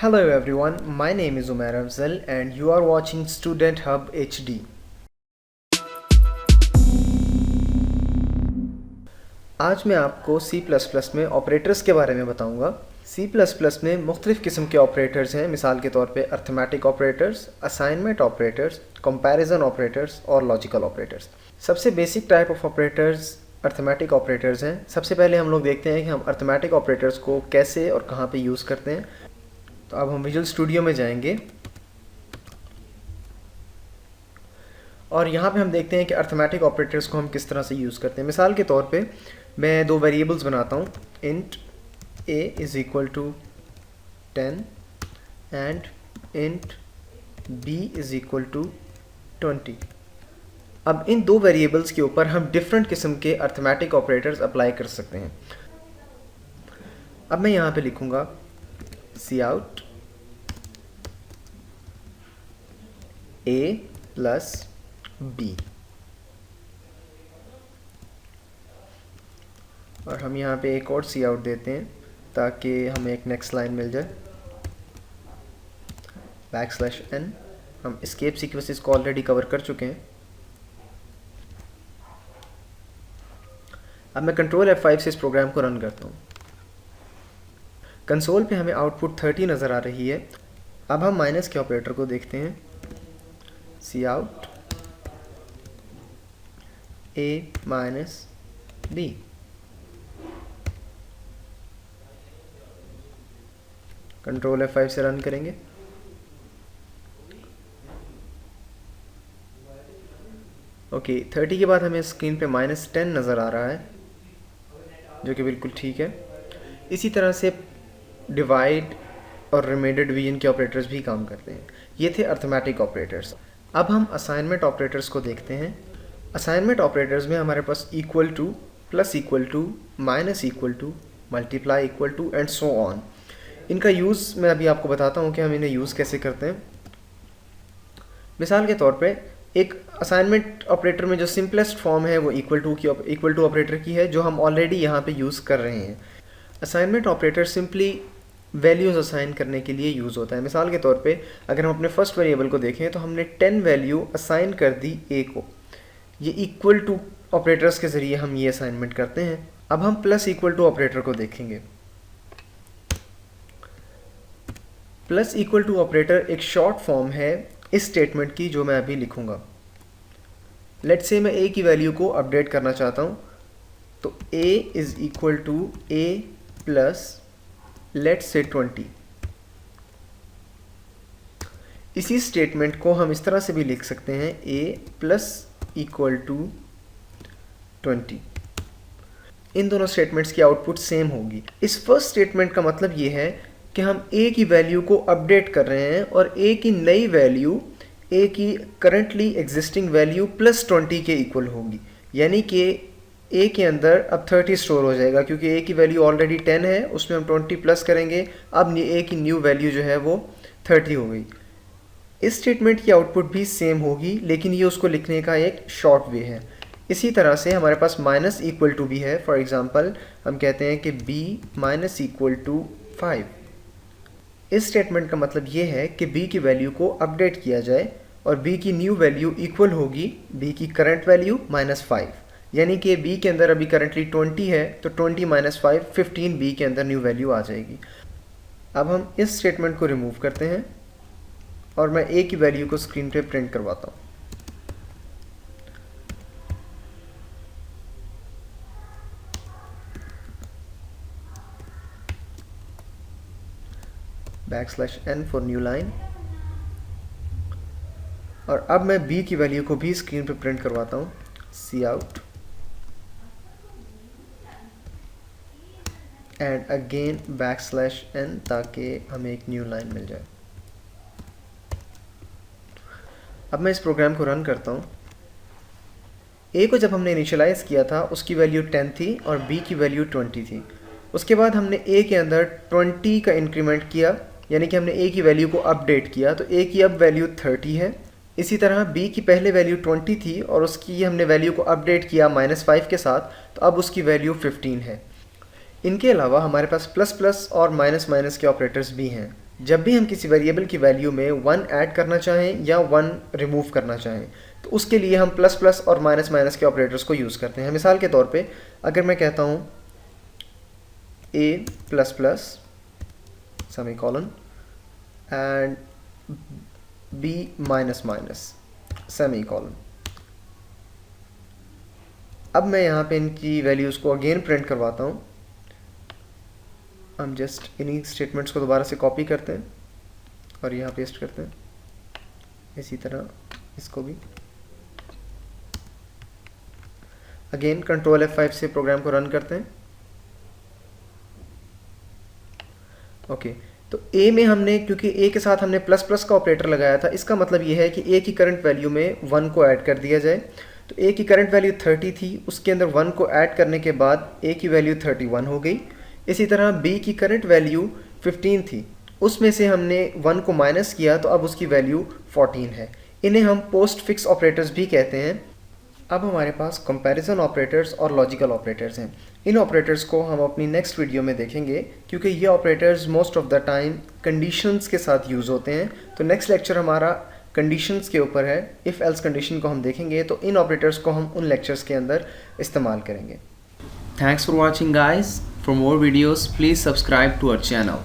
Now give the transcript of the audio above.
Hello everyone, my name is Umair Afzal and you are watching Student Hub HD. आज मैं आपको C++ में operators के बारे में बताऊंगा। C++ में मुख्तलिफ़ किस्म के ऑपरेटर्स हैं, मिसाल के तौर पे arithmetic operators, assignment operators, comparison operators और लॉजिकल ऑपरेटर्स। सबसे basic type of operators arithmetic operators हैं। सबसे पहले हम लोग देखते हैं कि हम अर्थमेटिक ऑपरेटर्स को कैसे और कहाँ पे यूज़ करते हैं। तो अब हम विजुअल स्टूडियो में जाएंगे और यहाँ पे हम देखते हैं कि अर्थमेटिक ऑपरेटर्स को हम किस तरह से यूज़ करते हैं। मिसाल के तौर पे मैं दो वेरिएबल्स बनाता हूँ, int a is equal to 10 and int b is equal to 20। अब इन दो वेरिएबल्स के ऊपर हम डिफरेंट किस्म के अर्थमेटिक ऑपरेटर्स अप्लाई कर सकते हैं। अब मैं यहाँ पे लिखूँगा cout a प्लस b और हम यहाँ पे एक और cout देते हैं ताकि हमें एक नेक्स्ट लाइन मिल जाए। \n हम एस्केप सीक्वेंसेस को ऑलरेडी कवर कर चुके हैं। अब मैं कंट्रोल F5 से इस प्रोग्राम को रन करता हूँ। कंसोल पे हमें आउटपुट 30 नज़र आ रही है। अब हम माइनस के ऑपरेटर को देखते हैं, cout a minus b। Control F5 से रन करेंगे। ओके, 30 के बाद हमें स्क्रीन पे -10 नज़र आ रहा है, जो कि बिल्कुल ठीक है। इसी तरह से डिवाइड और रिमाइंडर डिवीजन के ऑपरेटर्स भी काम करते हैं। ये थे अर्थमेटिक ऑपरेटर्स। अब हम असाइनमेंट ऑपरेटर्स को देखते हैं। असाइनमेंट ऑपरेटर्स में हमारे पास equal to, plus equal to, minus equal to, multiply equal to and so on. इनका यूज़ मैं अभी आपको बताता हूँ कि हम इन्हें यूज़ कैसे करते हैं। मिसाल के तौर पे एक असाइनमेंट ऑपरेटर में जो सिंपलेस्ट फॉर्म है वो इक्वल टू ऑपरेटर की है, जो हम ऑलरेडी यहाँ पे यूज़ कर रहे हैं। Assignment operator simply values assign करने के लिए यूज़ होता है। मिसाल के तौर पे अगर हम अपने फर्स्ट वेरिएबल को देखें तो हमने 10 वैल्यू असाइन कर दी a को। ये इक्वल टू ऑपरेटर्स के ज़रिए हम ये असाइनमेंट करते हैं। अब हम प्लस इक्वल टू ऑपरेटर को देखेंगे। प्लस इक्वल टू ऑपरेटर एक शॉर्ट फॉर्म है इस स्टेटमेंट की, जो मैं अभी लिखूंगा। लेट्स से मैं a की वैल्यू को अपडेट करना चाहता हूँ, तो a is equal to a plus let's say 20। इसी स्टेटमेंट को हम इस तरह से भी लिख सकते हैं, a प्लस इक्वल टू 20। इन दोनों स्टेटमेंट्स की आउटपुट सेम होगी। इस फर्स्ट स्टेटमेंट का मतलब ये है कि हम a की वैल्यू को अपडेट कर रहे हैं और a की नई वैल्यू a की करंटली एग्जिस्टिंग वैल्यू प्लस 20 के इक्वल होगी। यानी कि a के अंदर अब 30 स्टोर हो जाएगा, क्योंकि a की वैल्यू ऑलरेडी 10 है, उसमें हम 20 प्लस करेंगे। अब a की न्यू वैल्यू जो है वो 30 हो गई। इस स्टेटमेंट की आउटपुट भी सेम होगी, लेकिन ये उसको लिखने का एक शॉर्ट वे है। इसी तरह से हमारे पास माइनस इक्वल टू भी है। फॉर एग्जांपल हम कहते हैं कि b माइनस इक्वल टू 5। इस स्टेटमेंट का मतलब ये है कि b की वैल्यू को अपडेट किया जाए और b की न्यू वैल्यू इक्वल होगी b की करंट वैल्यू -5। यानी कि b के अंदर अभी करंटली 20 है, तो 20 माइनस 5 15 b के अंदर न्यू वैल्यू आ जाएगी। अब हम इस स्टेटमेंट को रिमूव करते हैं और मैं a की वैल्यू को स्क्रीन पे प्रिंट करवाता हूँ। \n for new line. और अब मैं b की वैल्यू को भी स्क्रीन पे प्रिंट करवाता हूँ, cout एंड अगेन \n, ताकि हमें एक न्यू लाइन मिल जाए। अब मैं इस प्रोग्राम को रन करता हूँ। a को जब हमने इनिशियलाइज़ किया था उसकी वैल्यू 10 थी और b की वैल्यू 20 थी। उसके बाद हमने a के अंदर 20 का इंक्रीमेंट किया, यानी कि हमने a की वैल्यू को अपडेट किया, तो a की अब वैल्यू 30 है। इसी तरह b की पहले वैल्यू 20 थी और उसकी हमने वैल्यू को अपडेट किया -5 के साथ, तो अब उसकी वैल्यू 15 है। इनके अलावा हमारे पास प्लस प्लस और माइनस माइनस के ऑपरेटर्स भी हैं। जब भी हम किसी वेरिएबल की वैल्यू में 1 ऐड करना चाहें या 1 रिमूव करना चाहें तो उसके लिए हम प्लस प्लस और माइनस माइनस के ऑपरेटर्स को यूज़ करते हैं। मिसाल के तौर पे अगर मैं कहता हूँ a plus plus semicolon and b minus minus semicolon, अब मैं यहाँ पे इनकी वैल्यूज़ को अगेन प्रिंट करवाता हूँ। हम जस्ट इन्हीं स्टेटमेंट्स को दोबारा से कॉपी करते हैं और यहाँ पेस्ट करते हैं, इसी तरह इसको भी। अगेन कंट्रोल F5 से प्रोग्राम को रन करते हैं। ओके, तो a में हमने, क्योंकि a के साथ हमने प्लस प्लस का ऑपरेटर लगाया था, इसका मतलब ये है कि a की करंट वैल्यू में 1 को ऐड कर दिया जाए। तो a की करंट वैल्यू 30 थी, उसके अंदर 1 को ऐड करने के बाद a की वैल्यू 31 हो गई। इसी तरह b की करंट वैल्यू 15 थी, उसमें से हमने 1 को माइनस किया तो अब उसकी वैल्यू 14 है। इन्हें हम पोस्ट फिक्स ऑपरेटर्स भी कहते हैं। अब हमारे पास कंपैरिजन ऑपरेटर्स और लॉजिकल ऑपरेटर्स हैं। इन ऑपरेटर्स को हम अपनी नेक्स्ट वीडियो में देखेंगे, क्योंकि ये operators most of the time conditions के साथ यूज़ होते हैं। तो नेक्स्ट लेक्चर हमारा कंडीशंस के ऊपर है। इफ़ एल्स कंडीशन को हम देखेंगे, तो इन ऑपरेटर्स को हम उन लेक्चर्स के अंदर इस्तेमाल करेंगे। Thanks for watching guys. For more videos, please subscribe to our channel.